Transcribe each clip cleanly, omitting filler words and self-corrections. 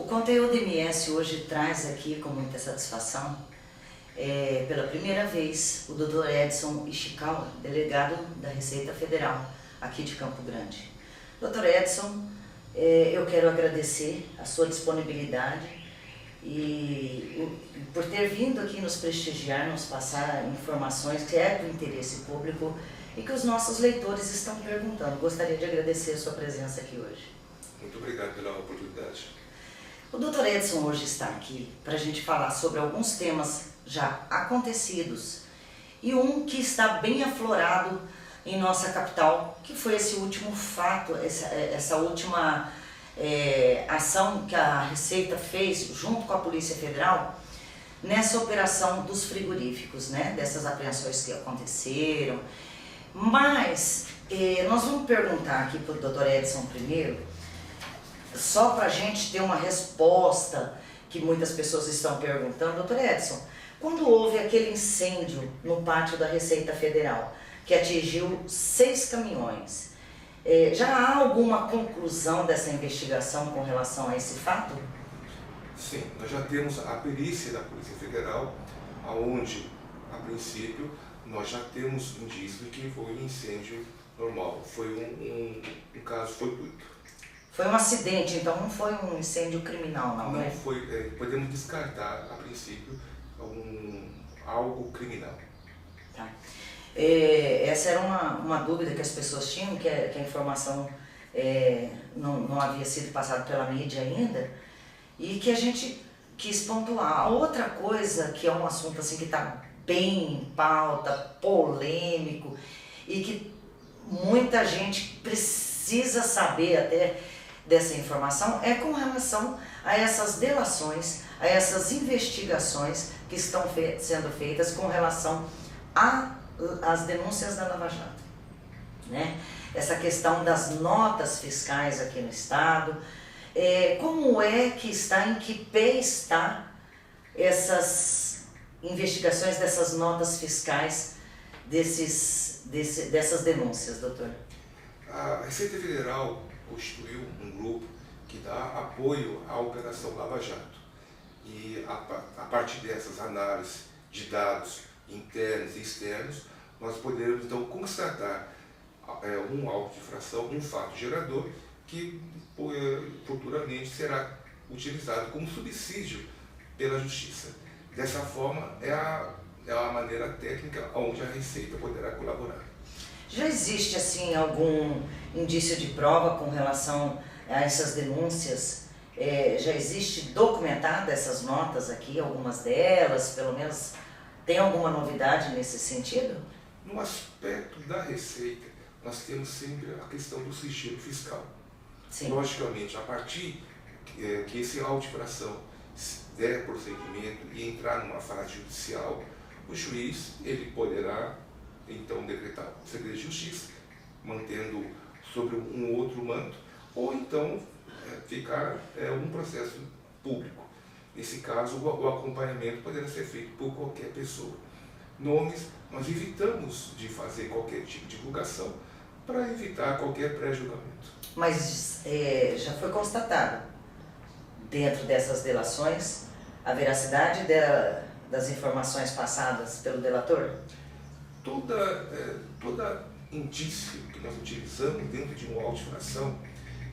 O conteúdo MS hoje traz aqui com muita satisfação, pela primeira vez, o Dr. Edson Ishikawa, delegado da Receita Federal aqui de Campo Grande. Dr. Edson, eu quero agradecer a sua disponibilidade e por ter vindo aqui nos prestigiar, nos passar informações que é do interesse público e que os nossos leitores estão perguntando. Gostaria de agradecer a sua presença aqui hoje. Muito obrigado pela oportunidade. O Dr. Edson hoje está aqui para a gente falar sobre alguns temas já acontecidos e um que está bem aflorado em nossa capital, que foi esse último fato, essa última ação que a Receita fez junto com a Polícia Federal nessa operação dos frigoríficos, né? Dessas apreensões que aconteceram. Mas nós vamos perguntar aqui para o Dr. Edson primeiro, só para a gente ter uma resposta que muitas pessoas estão perguntando. Dr. Edson, quando houve aquele incêndio no pátio da Receita Federal, que atingiu 6 caminhões, já há alguma conclusão dessa investigação com relação a esse fato? Sim, nós já temos a perícia da Polícia Federal, onde, a princípio, nós já temos indício de que foi um incêndio normal, foi um caso fortuito. Foi um acidente, então não foi um incêndio criminal, não, né? Não foi, podemos descartar, a princípio, algo criminal. Tá. Essa era uma dúvida que as pessoas tinham, que a informação não havia sido passada pela mídia ainda, e que a gente quis pontuar. A outra coisa, que é um assunto assim, que está bem em pauta, polêmico, e que muita gente precisa saber até dessa informação, é com relação a essas delações, a essas investigações que estão sendo feitas com relação às denúncias da Lava Jato, né? Essa questão das notas fiscais aqui no estado, como é que está, em que pé está essas investigações dessas notas fiscais, dessas denúncias, doutor? A Receita Federal constituiu um grupo que dá apoio à Operação Lava Jato. E a partir dessas análises de dados internos e externos, nós poderemos então constatar um auto de infração, um fato gerador, que futuramente será utilizado como subsídio pela Justiça. Dessa forma, é a maneira técnica onde a Receita poderá colaborar. Já existe assim algum indício de prova com relação a essas denúncias? Já existe documentada essas notas aqui, algumas delas, pelo menos tem alguma novidade nesse sentido? No aspecto da Receita, nós temos sempre a questão do sigilo fiscal. Sim. Logicamente, a partir que esse auto de infração der prosseguimento e entrar numa fase judicial, o juiz ele poderá então decretar o segredo de justiça, mantendo sobre um outro manto, ou então ficar um processo público. Nesse caso, o acompanhamento poderá ser feito por qualquer pessoa. Nomes, nós evitamos de fazer qualquer tipo de divulgação para evitar qualquer pré-julgamento. Mas já foi constatado, dentro dessas delações, a veracidade das informações passadas pelo delator? Toda indício que nós utilizamos dentro de uma auto de infração,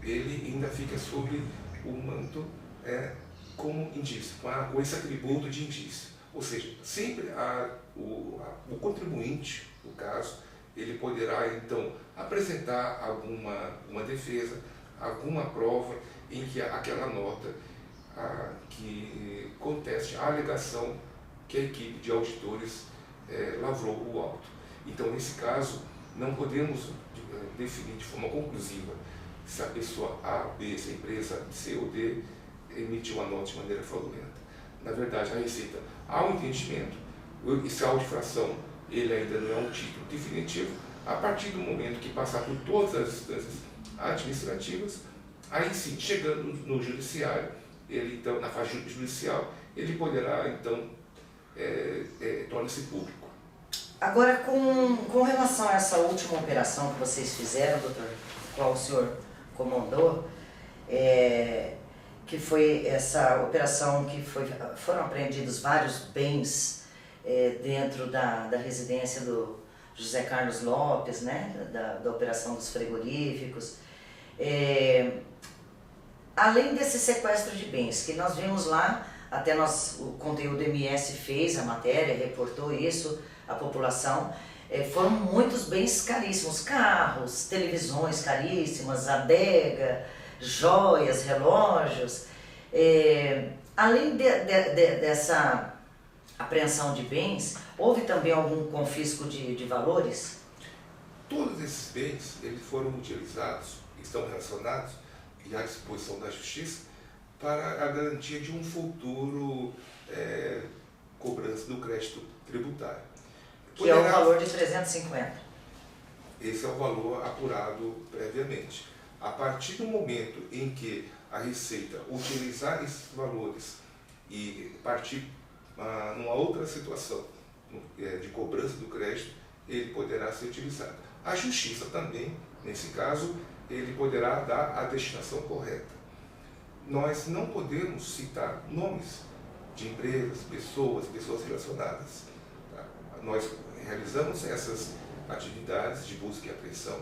ele ainda fica sobre o manto como indício, com esse atributo de indício. Ou seja, sempre o contribuinte, no caso, ele poderá então apresentar uma defesa, alguma prova em que aquela nota que conteste a alegação que a equipe de auditores lavrou o auto. Então, nesse caso, não podemos definir de forma conclusiva se a pessoa A, B, se a empresa C ou D emitiu uma nota de maneira fraudulenta. Na verdade, a Receita, há um entendimento, esse auto de infração, ele ainda não é um título definitivo. A partir do momento que passar por todas as instâncias administrativas, aí sim, chegando no judiciário, ele então, na fase judicial, ele poderá então torna-se público. Agora, com relação a essa última operação que vocês fizeram, doutor, qual o senhor comandou, que foi essa operação foram apreendidos vários bens dentro da residência do José Carlos Lopes, né, da operação dos frigoríficos. Além desse sequestro de bens, que nós vimos lá, até o conteúdo MS fez a matéria, reportou isso à população, foram muitos bens caríssimos, carros, televisões caríssimas, adega, joias, relógios. Além dessa apreensão de bens, houve também algum confisco de valores? Todos esses bens eles foram utilizados, estão relacionados e à disposição da Justiça para a garantia de um futuro cobrança do crédito tributário. Que é o valor de 350. Esse é o valor apurado previamente. A partir do momento em que a Receita utilizar esses valores e partir numa outra situação de cobrança do crédito, ele poderá ser utilizado. A Justiça também, nesse caso, ele poderá dar a destinação correta. Nós não podemos citar nomes de empresas, pessoas relacionadas. Tá? Nós realizamos essas atividades de busca e apreensão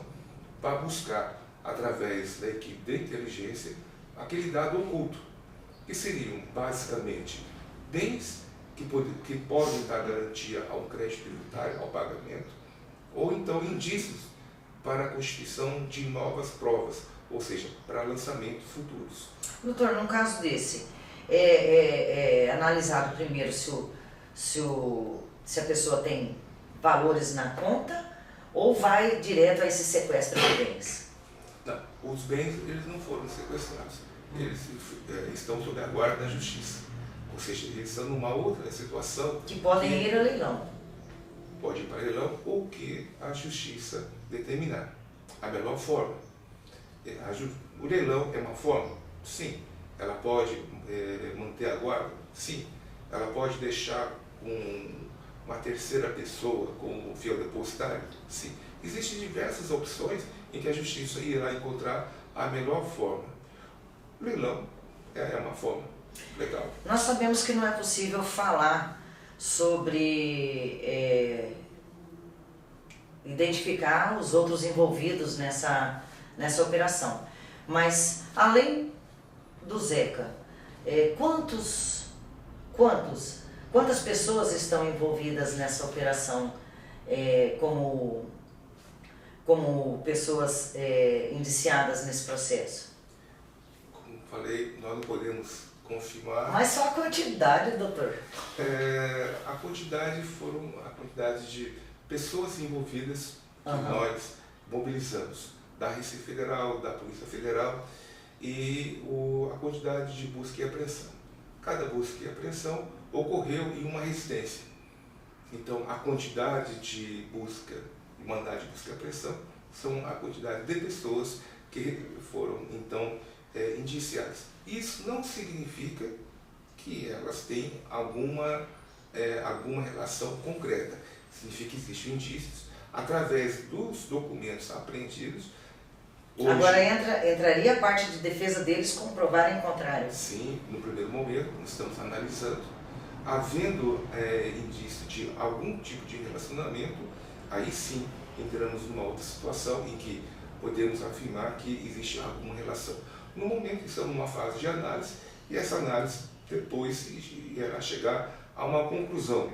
para buscar, através da equipe de inteligência, aquele dado oculto, que seriam basicamente bens que podem dar garantia ao crédito tributário, ao pagamento, ou então indícios para a constituição de novas provas, ou seja, para lançamentos futuros. Doutor, num caso desse, é analisado primeiro se a pessoa tem valores na conta ou vai direto a esse sequestro de bens? Não, os bens eles não foram sequestrados, eles estão sob a guarda da Justiça, ou seja, eles estão numa outra situação. Que podem ir a leilão. Pode ir para leilão ou que a Justiça determinar a melhor forma. O leilão é uma forma? Sim. Ela pode manter a guarda? Sim. Ela pode deixar uma terceira pessoa como fiel depositário? Sim. Existem diversas opções em que a Justiça irá encontrar a melhor forma. O leilão é uma forma legal. Nós sabemos que não é possível falar sobre identificar os outros envolvidos nessa operação. Mas, além do Zeca, quantas pessoas estão envolvidas nessa operação como pessoas indiciadas nesse processo? Como falei, nós não podemos confirmar. Mas só a quantidade, doutor? A quantidade a quantidade de pessoas envolvidas que nós mobilizamos, da Receita Federal, da Polícia Federal, e a quantidade de busca e apreensão. Cada busca e apreensão ocorreu em uma residência. Então, a quantidade de busca, mandado de busca e apreensão, são a quantidade de pessoas que foram, então, indiciadas. Isso não significa que elas têm alguma relação concreta. Significa que existem indícios, através dos documentos apreendidos. Hoje, agora entraria a parte de defesa deles comprovarem o contrário? Sim, no primeiro momento, estamos analisando. Havendo indício de algum tipo de relacionamento, aí sim entramos numa outra situação em que podemos afirmar que existe alguma relação. No momento, estamos numa fase de análise, e essa análise depois irá chegar a uma conclusão.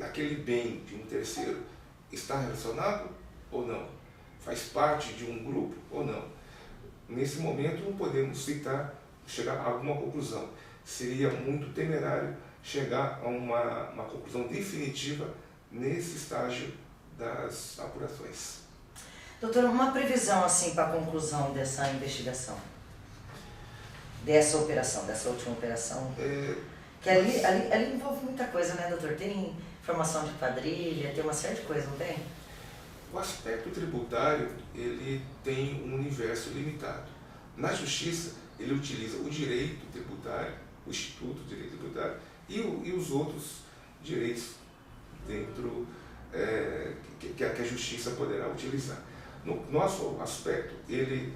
Aquele bem de um terceiro está relacionado ou não? Faz parte de um grupo ou não? Nesse momento não podemos chegar a alguma conclusão. Seria muito temerário chegar a uma conclusão definitiva nesse estágio das apurações. Doutor, uma previsão assim para a conclusão dessa investigação? Dessa operação, dessa última operação? Que ali envolve muita coisa, né, doutor? Tem formação de quadrilha, tem uma série de coisas, não tem? O aspecto tributário, ele tem um universo limitado. Na Justiça, ele utiliza o direito tributário, o Instituto de Direito Tributário e os outros direitos dentro que a Justiça poderá utilizar. No nosso aspecto, ele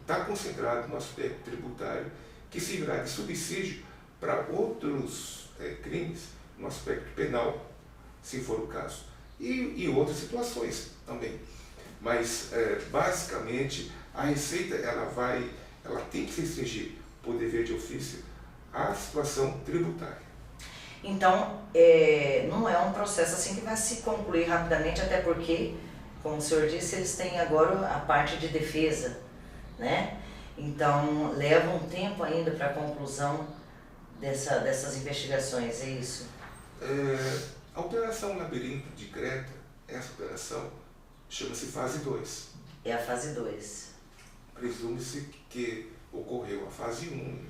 está concentrado no aspecto tributário, que que servirá de subsídio para outros crimes no aspecto penal, se for o caso, e outras situações também. Mas, basicamente, a Receita ela tem que se restringir, por dever de ofício, à situação tributária. Então, não é um processo assim que vai se concluir rapidamente, até porque, como o senhor disse, eles têm agora a parte de defesa, né? Então, leva um tempo ainda para a conclusão dessas investigações, é isso? A Operação Labirinto de Creta, essa operação, chama-se fase 2. É a fase 2. Presume-se que ocorreu a fase 1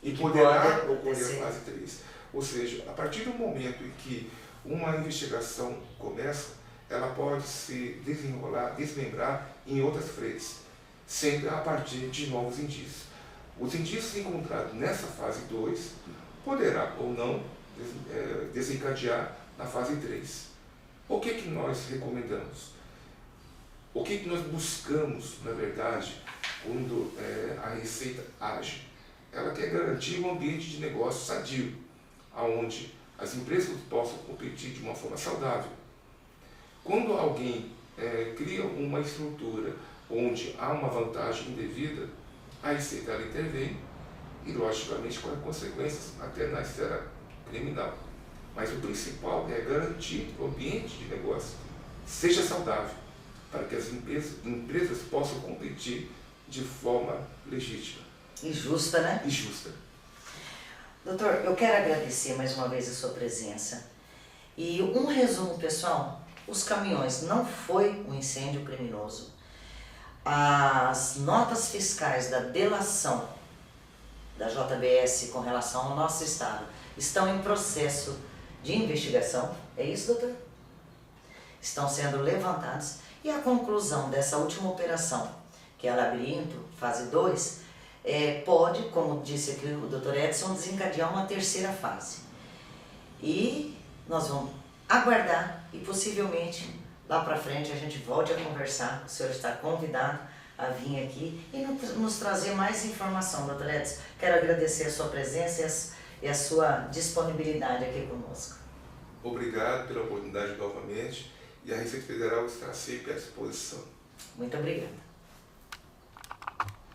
e que poderá pode ocorrer acontecer. a fase 3. Ou seja, a partir do momento em que uma investigação começa, ela pode se desenrolar, desmembrar em outras frentes, sempre a partir de novos indícios. Os indícios encontrados nessa fase 2 poderá ou não desencadear na fase 3. O que nós recomendamos? O que nós buscamos, na verdade, quando a Receita age? Ela quer garantir um ambiente de negócio sadio, onde as empresas possam competir de uma forma saudável. Quando alguém cria uma estrutura onde há uma vantagem indevida, a Receita ela intervém e, logicamente, com consequências até na esfera criminal. Mas o principal é garantir que o ambiente de negócio seja saudável, para que as empresas possam competir de forma legítima. E justa, né? E justa. Doutor, eu quero agradecer mais uma vez a sua presença. E um resumo, pessoal: os caminhões não foi um incêndio criminoso. As notas fiscais da delação da JBS com relação ao nosso estado estão em processo de investigação. É isso, doutor? Estão sendo levantados. E a conclusão dessa última operação, que é a Labirinto, fase 2, pode, como disse aqui o Dr. Edson, desencadear uma terceira fase. E nós vamos aguardar e possivelmente lá para frente a gente volte a conversar. O senhor está convidado a vir aqui e nos trazer mais informação, Dr. Edson. Quero agradecer a sua presença e a sua disponibilidade aqui conosco. Obrigado pela oportunidade novamente, e a Receita Federal está sempre à disposição. Muito obrigada.